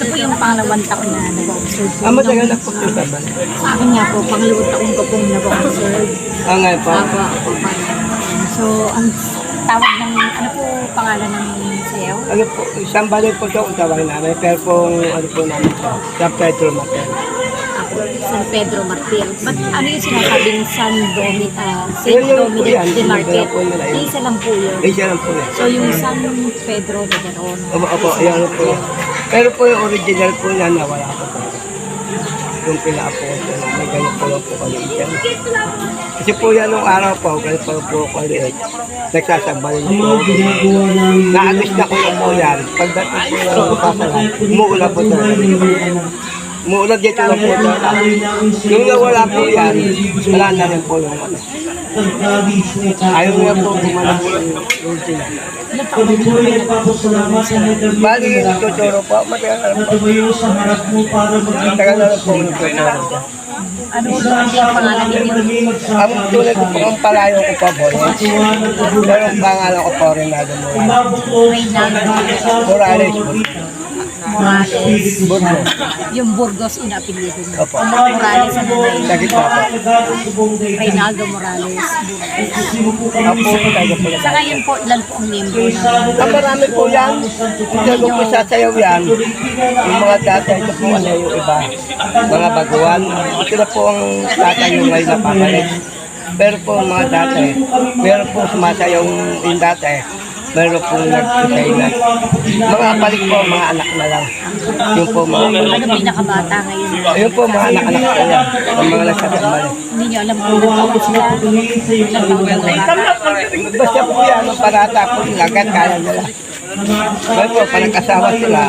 Ito po yung pangalawang taon na nag-observe po. Matagal na po yung saban. Sa akin nga po, pangalawang taon ko pong nag-observe. Ngayon po. Ako. So, ang tawag ng, ano po pangalan ng sayaw? Ano po, isang balay po siya kung tawagin namin. Pero kung ano po namin siya, sa Pedro Matel. Ako, San Pedro Martir. Ba't ano yung sinasabing San Dominic, Saint Yun po Dominic yan, de Martir? yun po nila yun. Isa lang po yun. Isa lang po yan. So, yung San Pedro de Garon. Opo, ayan po. Pero po yung original po yan na wala po po. Yung pinaapo ko po, may ganyan po lang po kaliit yan. Kasi po yan nung araw po, ganyan po kaliit. Nagsasabay na po. Naalis na ko na po yan. Pagdating po na po pasalan, umuulan po talaga. Umuulan dito lang po talaga. Yung nawala po yan, wala na rin po yung ano. Ayaw niya po gumanap yung sila. Bali yung tuturo po, matagal na po. Matagal na po yung tuturo. Ano ang pangalan ninyo? Ang tulad ko po, ang palayo ko pa po. Pero ang pangalan ko po rin na Morales. Morales. Burgos. Yung Burgos inapelido niyo. Opo. Morales ano na yun? Sakit pa po. Reynaldo Morales. Ako po tayo po. Sa ngayon po, ilan po ang membro na? Ang marami po yan. Hindi ko po sasayaw yan. Yung mga data, ito po ano yung iba. Mga baguhan. Ito na po ang data yung ngayon napapalik. Pero po mga data meron po sumasayaw yung data meron po nag-isay na. Mga balik po, mga anak na lang. Yung po mga Ano pinakabata ngayon? ayun po mga anak-anak po yan. Ang mga nagsasamal. Hindi niyo alam kung nagtaon sila. Basta po yan, ang parata po nila, agad kaya nila. Ngayon po, panagkasawa sila,